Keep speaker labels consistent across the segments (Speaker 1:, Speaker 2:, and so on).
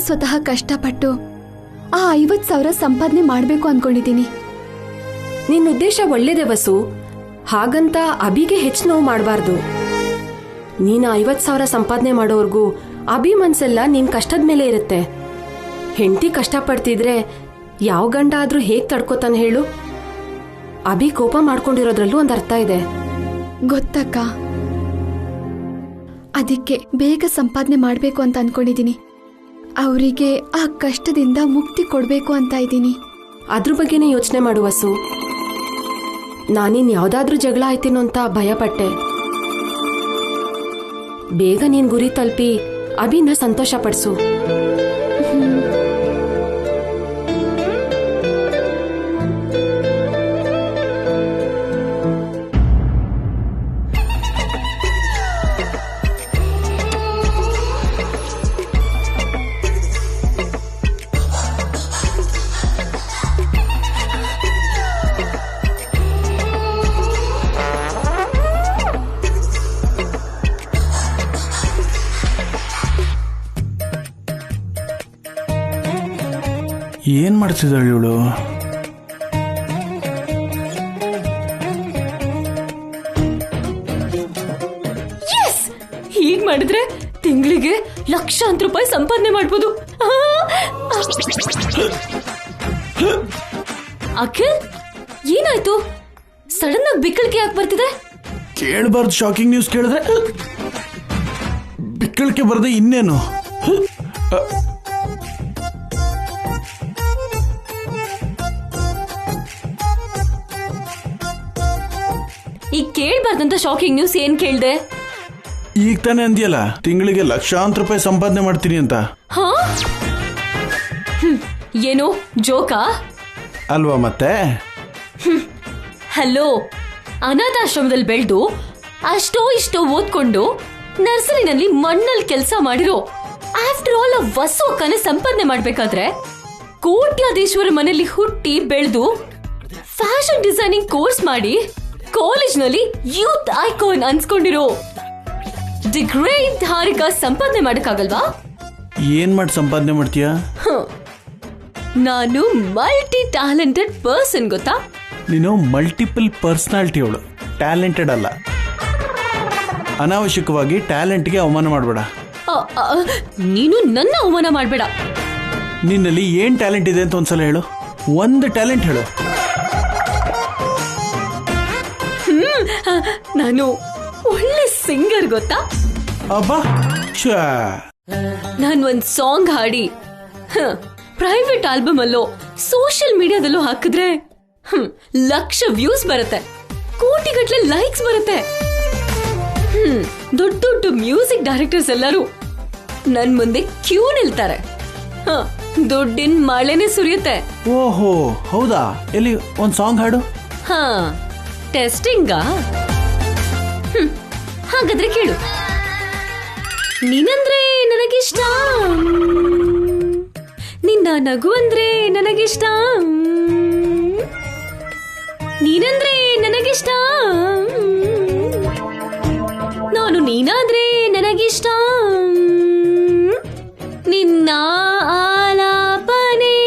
Speaker 1: ಸ್ವತಃ ಕಷ್ಟಪಟ್ಟು ಆ 50,000 ಸಂಪಾದನೆ ಮಾಡ್ಬೇಕು ಅನ್ಕೊಂಡಿದ್ದೀನಿ.
Speaker 2: ನಿನ್ನ ಉದ್ದೇಶ ಒಳ್ಳೇದೇ ವಸು. ಹಾಗಂತ ಅಭಿಗೆ ಹೆಚ್ಚು ನೋವು ಮಾಡಬಾರ್ದು. ನೀನು 50,000 ಸಂಪಾದನೆ ಮಾಡೋರ್ಗೂ ಅಭಿ ಮನ್ಸೆಲ್ಲ ನಿನ್ ಕಷ್ಟದ ಮೇಲೆ ಇರುತ್ತೆ. ಹೆಂಡತಿ ಕಷ್ಟಪಡ್ತಿದ್ರೆ ಯಾವ ಗಂಡ ಆದ್ರೂ ಹೇಗ್ ತಡ್ಕೋತಾನೆ ಹೇಳು? ಅಭಿ ಕೋಪ ಮಾಡ್ಕೊಂಡಿರೋದ್ರಲ್ಲೂ ಒಂದ್ ಅರ್ಥ ಇದೆ.
Speaker 1: ಗೊತ್ತಕ್ಕ, ಅದಕ್ಕೆ ಬೇಗ ಸಂಪಾದನೆ ಮಾಡ್ಬೇಕು ಅಂತ ಅನ್ಕೊಂಡಿದ್ದೀನಿ. ಅವರಿಗೆ ಆ ಕಷ್ಟದಿಂದ ಮುಕ್ತಿ ಕೊಡ್ಬೇಕು ಅಂತ ಇದ್ದೀನಿ.
Speaker 2: ಅದ್ರ ಬಗ್ಗೆನೇ ಯೋಚನೆ ಮಾಡು ವಸು. ನಾನಿನ್ ಯಾವ್ದಾದ್ರೂ ಜಗಳ ಆಯ್ತೀನೋ ಅಂತ ಭಯಪಟ್ಟೆ. ಬೇಗ ನೀನ್ ಗುರಿ ತಲುಪಿ ಅಭಿನ ಸಂತೋಷ ಪಡಿಸು.
Speaker 3: ಏನ್ ಮಾಡ್ತಿದ್ದಾಳೆ ಇವಳು?
Speaker 2: ಹೀಗ್ ಮಾಡಿದ್ರೆ ತಿಂಗಳಿಗೆ ಲಕ್ಷಾಂತರ ರೂಪಾಯಿ ಸಂಪಾದನೆ ಮಾಡ್ಬೋದು. ಅಖಿಲ್, ಏನಾಯ್ತು? ಸಡನ್ ಆಗಿ ಬಿಕ್ಕಳಿಕೆ ಯಾಕೆ ಬರ್ತಿದೆ?
Speaker 3: ಕೇಳಬಾರ್ದು ಶಾಕಿಂಗ್ ನ್ಯೂಸ್ ಕೇಳಿದ್ರೆ ಬಿಕ್ಕಳಿಕೆ ಬರದೆ ಇನ್ನೇನು?
Speaker 2: ಈಗ ಕೇಳ್ಬಾರ್ದಂತ ಶಾಕಿಂಗ್ ನ್ಯೂಸ್ ಏನ್ ಕೇಳ್ದೆ?
Speaker 3: ಈಗ ತಾನೇ ಅಂದ್ಯಲ್ಲ ತಿಂಗಳಿಗೆ ಲಕ್ಷಾಂತರ ರೂಪಾಯಿ ಸಂಪಾದನೆ ಮಾಡ್ತೀನಿ ಅಂತ.
Speaker 2: ಹಾ, ಏನು ಜೋಕಾ
Speaker 3: ಅಲ್ವಾ ಮತ್ತೆ?
Speaker 2: ಹಲೋ, ಅನಾಥಾಶ್ರಮದಲ್ಲಿ ಬೆಳೆದು ಅಷ್ಟೋ ಇಷ್ಟೋ ಓದ್ಕೊಂಡು ನರ್ಸರಿನಲ್ಲಿ ಮಣ್ಣಲ್ಲಿ ಕೆಲಸ ಮಾಡಿರೋ ಆಫ್ಟರ್ ಆಲ್ ಆ ವಸು ಅಕ್ಕನ ಸಂಪಾದನೆ ಮಾಡ್ಬೇಕಾದ್ರೆ ಕೋಟ್ಯಾಧೀಶ್ವರ ಮನೆಯಲ್ಲಿ ಹುಟ್ಟಿ ಬೆಳೆದು ಫ್ಯಾಷನ್ ಡಿಸೈನಿಂಗ್ ಕೋರ್ಸ್ ಮಾಡಿ ಕಾಲೇಜ್ನಲ್ಲಿ ಯೂತ್ ಐಕಾನ್ ಅನ್ಸ್ಕೊಂಡಿರೋ ದಿ ಗ್ರೇಟ್ ಹಾರಿಕಾ ಸಂಪಾದನೆ ಮಾಡಕ್ಕಾಗಲ್ವಾ?
Speaker 3: ಏನ್ ಮಾಡಿ ಸಂಪಾದನೆ ಮಾಡ್ತೀಯಾ?
Speaker 2: ನಾನು ಮಲ್ಟಿ ಟ್ಯಾಲೆಂಟೆಡ್ ಪರ್ಸನ್, ಗೊತ್ತಾ?
Speaker 3: ನೀನು ಮಲ್ಟಿಪಲ್ ಪರ್ಸನಾಲಿಟಿ ಅವಳು, ಟ್ಯಾಲೆಂಟೆಡ್ ಅಲ್ಲ. ಅನಾವಶ್ಯಕವಾಗಿ ಟ್ಯಾಲೆಂಟ್ಗೆ ಅವಮಾನ ಮಾಡಬೇಡ.
Speaker 2: ನೀನು ನನ್ನ ಅವಮಾನ ಮಾಡಬೇಡ.
Speaker 3: ನಿನ್ನಲ್ಲಿ ಏನ್ ಟ್ಯಾಲೆಂಟ್ ಇದೆ ಅಂತ ಒಂದ್ಸಲ ಹೇಳು. ಒಂದು ಟ್ಯಾಲೆಂಟ್ ಹೇಳು.
Speaker 2: ನಾನು ಒಳ್ಳೆ ಸಿಂಗರ್, ಗೊತ್ತಾ?
Speaker 3: ಅಬ್ಬಾ,
Speaker 2: ನಾನು ಒಂದ್ ಸಾಂಗ್ ಹಾಡಿ ಪ್ರೈವೇಟ್ ಆಲ್ಬಮ್ ಅಲ್ಲೋ ಸೋಷಿಯಲ್ ಮೀಡಿಯಾದಲ್ಲೂ ಹಾಕಿದ್ರೆ ಲಕ್ಷ ವ್ಯೂಸ್ ಬರುತ್ತೆ, ಕೋಟಿಗಟ್ಟಲೆ ಲೈಕ್ಸ್ ಬರುತ್ತೆ. ದೊಡ್ಡ ದೊಡ್ಡ ಮ್ಯೂಸಿಕ್ ಡೈರೆಕ್ಟರ್ಸ್ ಎಲ್ಲರೂ ನನ್ ಮುಂದೆ ಕ್ಯೂ ನಿಲ್ತಾರೆ. ದುಡ್ಡಿನ ಮಳೆನೆ ಸುರಿಯುತ್ತೆ.
Speaker 3: ಓಹೋ, ಹೌದಾ? ಎಲ್ಲಿ ಒಂದ್ ಸಾಂಗ್ ಹಾಡು.
Speaker 2: ಹಾ, ಟೆಸ್ಟಿಂಗಾ? ಹಾಗಾದ್ರೆ ಕೇಳು. ನೀನಂದ್ರೆ ನನಗಿಷ್ಟ, ನಿನ್ನ ನಗು ಅಂದ್ರೆ ನನಗಿಷ್ಟ, ನೀನಂದ್ರೆ ನನಗಿಷ್ಟ, ನಾನು ನೀನಾದ್ರೆ ನನಗಿಷ್ಟ, ನಿನ್ನ ಆಲಾಪನೆ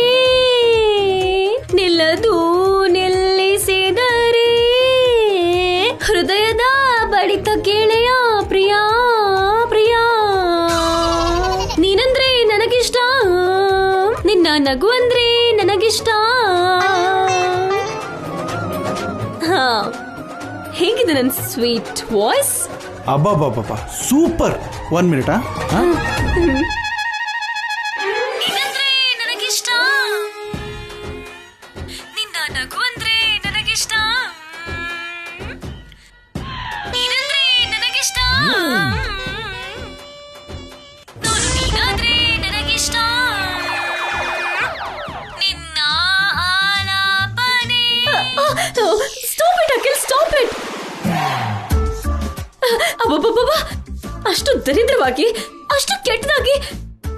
Speaker 2: ನಿಲ್ಲದು ನಿಲ್ಲಿಸಿದರೆ ಹೃದಯದ ಬಡಿತ ಕೇಳೆಯ ಪ್ರಿಯಾ ಪ್ರಿಯಾ, ನೀನಂದ್ರೆ ನನಗಿಷ್ಟ, ನಿನ್ನ ನಗು ಅಂದ್ರೆ ನನಗಿಷ್ಟ. ಹಾ, ಹೇಗಿದೆ ನನ್ನ ಸ್ವೀಟ್ ವಾಯ್ಸ್?
Speaker 3: ಅಬ್ಬಾ, ಸೂಪರ್. 1 ಮಿನಿಟ್.
Speaker 2: ನೀನಂದ್ರೆ ನನಗಿಷ್ಟ, ನಿನ್ನ ನಗು ಅಂದ್ರೆ ನನಗಿಷ್ಟ, ನೀನಂದ್ರೆ ನನಗಿಷ್ಟ, ನಾನು ನೀನಾದ್ರೆ ನನಗಿಷ್ಟ, ನಿನ್ನ ಆಲಾಪನೆ. Stop it Akhil, stop it. ಅಬ್ಬಬ್ಬಬ್ಬಾ, ಅಷ್ಟು ದರಿದ್ರವಾಗಿ, ಅಷ್ಟು ಕೆಟ್ಟದಾಗಿ,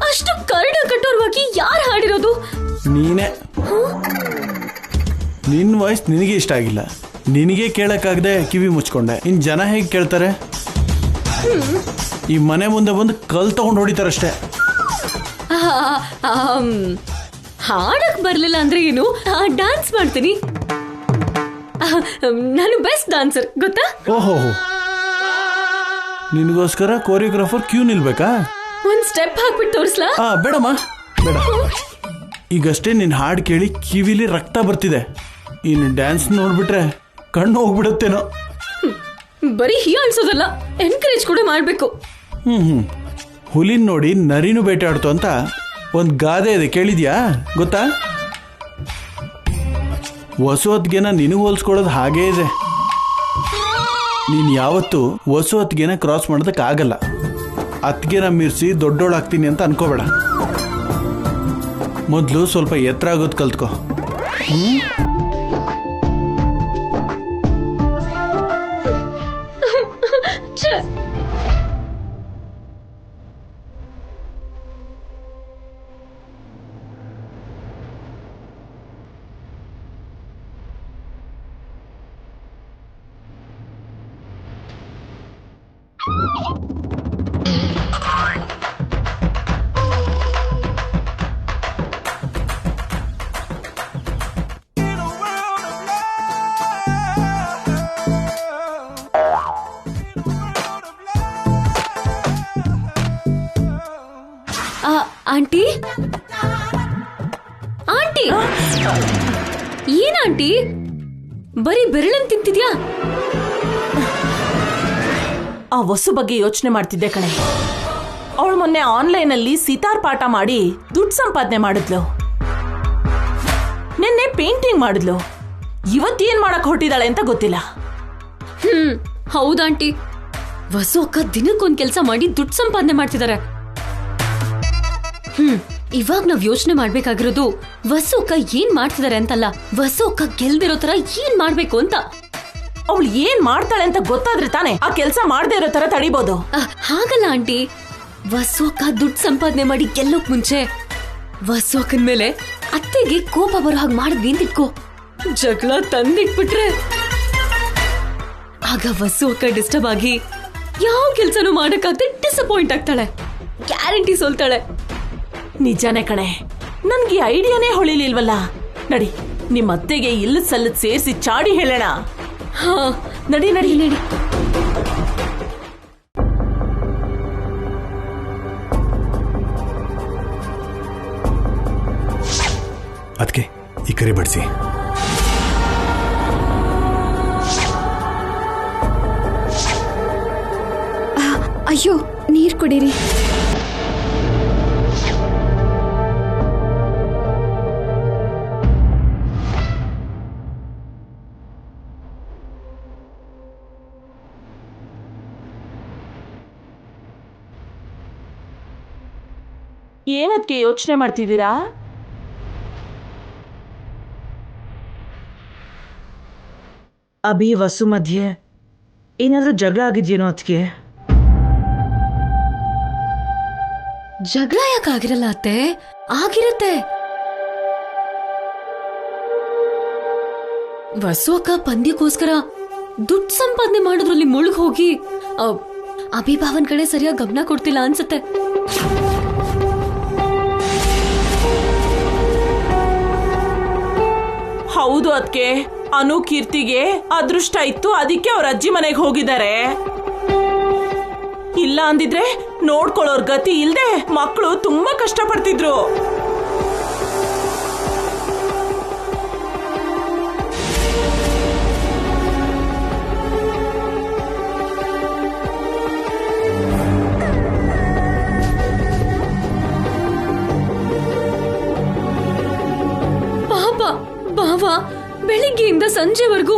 Speaker 2: ಅಷ್ಟು ಕರಡ ಕಟ್ಟೋರವಾಗಿ ಯಾರು ಹಾಡಿರೋದು?
Speaker 3: ನೀನೇ. ನಿನ್ನ ವಾಯ್ಸ್ ನಿನಗೆ ಇಷ್ಟ ಆಗಿಲ್ಲ, ನಿನಗೆ ಕೇಳಕ್ಕಾಗದೆ ಕಿವಿ ಮುಚ್ಕೊಂಡೆ. ಇನ್ ಜನ ಹೇಗೆ ಕೇಳ್ತಾರೆ? ಈ ಮನೆ ಮುಂದೆ ಬಂದು ಕಲ್ ತಗೊಂಡು ಹೊಡಿತಾರಷ್ಟೇ.
Speaker 2: ಹಾಡಕ್ ಬರ್ಲಿಲ್ಲ ಅಂದ್ರೆ ಏನು, ಡ್ಯಾನ್ಸ್ ಮಾಡ್ತೀನಿ. ನಾನು ಬೆಸ್ಟ್ ಡಾನ್ಸರ್ ಗೊತ್ತಾ?
Speaker 3: ಓಹೋ, ನಿನಗೋಸ್ಕರ ಕೋರಿಯೋಗ್ರಾಫರ್ ಕ್ಯೂ ನಿಲ್ಬೇಕಾ?
Speaker 2: ಒಂದ್ ಸ್ಟೆಪ್ ಹಾಕ್ಬಿಟ್ಟು ತೋರಿಸ್ಲಾ?
Speaker 3: ಬೇಡಮ್ಮ ಬೇಡ. ಈಗಷ್ಟೇ ನಿನ್ನ ಹಾಡು ಕೇಳಿ ಕಿವಿಲಿ ರಕ್ತ ಬರ್ತಿದೆ. ಇನ್ನು ಡ್ಯಾನ್ಸ್ ನೋಡ್ಬಿಟ್ರೆ ಕಣ್ಣು ಹೋಗ್ಬಿಡುತ್ತೇನೋ.
Speaker 2: ಬರೀ ಹೀಯಾಳ್ಸೋದಲ್ಲ, ಎನ್ಕರೇಜ್ ಕೂಡ ಮಾಡ್ಬೇಕು.
Speaker 3: ಹುಲಿನ್ ನೋಡಿ ನರಿನೂ ಬೇಟೆಯಾಡ್ತು ಅಂತ ಒಂದು ಗಾದೆ ಇದೆ, ಕೇಳಿದ್ಯಾ? ಗೊತ್ತಾ? ಹೊಸೊತ್ಗೆನ ನಿನಗೆ ಹೋಲ್ಸ್ಕೊಳ್ಳೋದು ಹಾಗೇ ಇದೆ. ನೀನು ಯಾವತ್ತೂ ಹೊಸೊತ್ಗೆನ ಕ್ರಾಸ್ ಮಾಡೋದಕ್ಕಾಗಲ್ಲ. ಅತ್ತಿಗೆನ ಮೀರಿಸಿ ದೊಡ್ಡೋಳಾಗ್ತೀನಿ ಅಂತ ಅನ್ಕೋಬೇಡ. ಮೊದಲು ಸ್ವಲ್ಪ ಎತ್ತರ ಆಗೋದು ಕಲ್ತ್ಕೋ.
Speaker 2: ಆಂಟಿ, ಆಂಟಿ, ಏನ್ ಆಂಟಿ ಬರೀ ಬೆರಳನ್ ತಿಂತಿದ್ಯಾ?
Speaker 4: ಆ ವಸು ಬಗ್ಗೆ ಯೋಚನೆ ಮಾಡ್ತಿದ್ದೆ ಕಣೆ. ಅವಳು ಮೊನ್ನೆ ಆನ್ಲೈನ್ ಅಲ್ಲಿ ಸಿತಾರ್ ಪಾಠ ಮಾಡಿ ದುಡ್ಡು ಸಂಪಾದನೆ ಮಾಡಿದ್ಲು. ನಿನ್ನೆ ಪೇಂಟಿಂಗ್ ಮಾಡಿದ್ಲು. ಇವತ್ತೇನ್ ಮಾಡಕ್ ಹೊರಟಿದ್ದಾಳೆ ಅಂತ ಗೊತ್ತಿಲ್ಲ.
Speaker 2: ಹೌದಾಂಟಿ, ವಸು ಅಕ್ಕ ದಿನಕ್ಕೊಂದ್ ಕೆಲ್ಸ ಮಾಡಿ ದುಡ್ಡು ಸಂಪಾದನೆ ಮಾಡ್ತಿದ್ದಾರೆ. ಇವಾಗ ನಾವ್ ಯೋಚನೆ ಮಾಡ್ಬೇಕಾಗಿರೋದು ವಸು ಅಕ್ಕ ಏನ್ ಮಾಡ್ತಿದ್ದಾರೆ ಅಂತಲ್ಲ, ವಸು ಅಕ್ಕ ಗೆಲ್ದಿರೋ ತರ ಏನ್ ಮಾಡ್ಬೇಕು ಅಂತ.
Speaker 4: ಅವಳು ಏನ್ ಮಾಡ್ತಾಳೆ ಅಂತ ಗೊತ್ತಾದ್ರೆ ತಾನೆ ಆ ಕೆಲ್ಸ ಮಾಡದೇ ಇರೋ ತರ ತಡಿಬಹುದು.
Speaker 2: ಹಾಗಲ್ಲ ಆಂಟಿ, ವಸು ಅಕ್ಕ ದುಡ್ಡು ಸಂಪಾದನೆ ಮಾಡಿ ಗೆಲ್ಲೋಕ್ ಮುಂಚೆ ವಸು ಅಕ್ಕನ ಮೇಲೆ ಅತ್ತೆಗೆ ಕೋಪ ಬರೋ ಹಾಗೆ ಮಾಡಿದ್ವಿ ಅಂತ ಇಟ್ಕೋ. ಜಗಳ ತಂದಿಟ್ಬಿಟ್ರೆ ಆಗ ವಸು ಅಕ್ಕ ಡಿಸ್ಟರ್ಬ್ ಆಗಿ ಯಾವ ಕೆಲ್ಸನೂ ಮಾಡಕ್ಕಾಗದೆ ಡಿಸಪಾಯಿಂಟ್ ಆಗ್ತಾಳೆ. ಗ್ಯಾರಂಟಿ ಸೋಲ್ತಾಳೆ.
Speaker 4: ನಿಜಾನೇ ಕಣೆ, ನನ್ಗೆ ಐಡಿಯಾನೇ ಹೊಳಿಲಿಲ್ವಲ್ಲ. ನಡಿ, ನಿಮ್ ಅತ್ತೆಗೆ ಇಲ್ಲದ್ ಸಲ್ಲದ್ ಸೇರಿಸಿ ಚಾಡಿ ಹೇಳೋಣ.
Speaker 2: ಹಾ,
Speaker 4: ನಡಿ ನಡಿ ನಡಿ.
Speaker 5: ಅದಕ್ಕೆ ಈ ಕರಿ ಬಡಿಸಿ.
Speaker 1: ಅಯ್ಯೋ, ನೀರ್ ಕುಡೀರಿ.
Speaker 4: ಏನಕ್ಕೆ ಯೋಚನೆ ಮಾಡ್ತಿದ್ದೀರಾ?
Speaker 6: ಅಭಿ ವಸು ಮಧ್ಯೆ ಏನಾದ್ರೂ ಜಗಳ ಆಗಿದ್ಯೇನೋ ಅದಕ್ಕೆ?
Speaker 2: ಜಗಳ ಯಾಕಾಗಿರಲ್ಲ ಅತ್ತೆ, ಆಗಿರತ್ತೆ. ವಸು ಅಕ್ಕ ಪಂದ್ಯಕ್ಕೋಸ್ಕರ ದುಡ್ಡು ಸಂಪಾದನೆ ಮಾಡೋದ್ರಲ್ಲಿ ಮುಳುಗ್ ಹೋಗಿ ಅಭಿಭಾವನ್ ಕಡೆ ಸರಿಯಾಗಿ ಗಮನ ಕೊಡ್ತಿಲ್ಲ ಅನ್ಸತ್ತೆ.
Speaker 4: ಹೌದು ಅದಕ್ಕೆ, ಅನು ಕೀರ್ತಿಗೆ ಅದೃಷ್ಟ ಇತ್ತು, ಅದಕ್ಕೆ ಅವ್ರ ಅಜ್ಜಿ ಮನೆಗೆ ಹೋಗಿದ್ದಾರೆ. ಇಲ್ಲ ಅಂದಿದ್ರೆ ನೋಡ್ಕೊಳ್ಳೋರ್ ಗತಿ ಇಲ್ದೆ ಮಕ್ಕಳು ತುಂಬಾ ಕಷ್ಟ ಪಡ್ತಿದ್ರು.
Speaker 2: ಪಾಪ ಬಾವ ಬೆಳಿಗ್ಗೆಯಿಂದ ಸಂಜೆವರೆಗೂ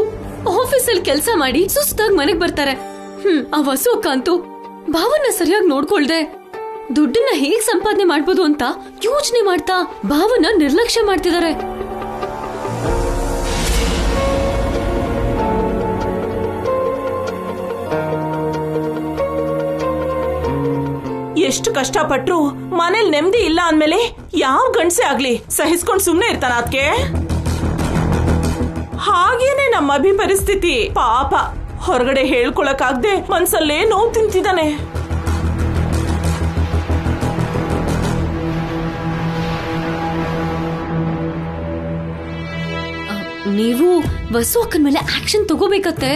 Speaker 2: ಆಫೀಸಲ್ಲಿ ಕೆಲಸ ಮಾಡಿ ಸುಸ್ತಾಗಿ ಮನೆಗ್ ಬರ್ತಾರೆ. ಆ ವಸು ಅಕ್ಕ ಅಂತೂ ಭಾವನ್ನ ಸರಿಯಾಗಿ ನೋಡ್ಕೊಳ್ದೆ ದುಡ್ಡನ್ನ ಹೇಗ್ ಸಂಪಾದನೆ ಮಾಡ್ಬೋದು ಅಂತ ಯೋಚನೆ ಮಾಡ್ತಾ ಭಾವನ ನಿರ್ಲಕ್ಷ್ಯ ಮಾಡ್ತಿದ್ದಾರೆ.
Speaker 4: ಎಷ್ಟು ಕಷ್ಟಪಟ್ರು ಮನೇಲಿ ನೆಮ್ಮದಿ ಇಲ್ಲ ಅಂದ್ಮೇಲೆ ಯಾವ ಗಂಡ್ಸೆ ಆಗ್ಲಿ ಸಹಿಸ್ಕೊಂಡ್ ಸುಮ್ನೆ ಇರ್ತಾನ ಅದಕ್ಕೆ. ಹಾಗೇನೆ ನಮ್ಮ ಅಭಿ ಪರಿಸ್ಥಿತಿ. ಪಾಪ ಹೊರಗಡೆ ಹೇಳ್ಕೊಳಕ್ಕಾಗ್ದೆ ಮನ್ಸಲ್ಲೇ ನೋವು ತಿಂತಿದ್ದಾನೆ.
Speaker 2: ನೀವು ವಸು ಅಕ್ಕನ ಮೇಲೆ ಆಕ್ಷನ್ ತಗೋಬೇಕತ್ತೆ.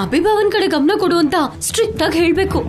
Speaker 2: ಅಭಿಭಾವನ್ ಕಡೆ ಗಮನ ಕೊಡು ಅಂತ ಸ್ಟ್ರಿಕ್ಟ್ ಆಗಿ ಹೇಳ್ಬೇಕು.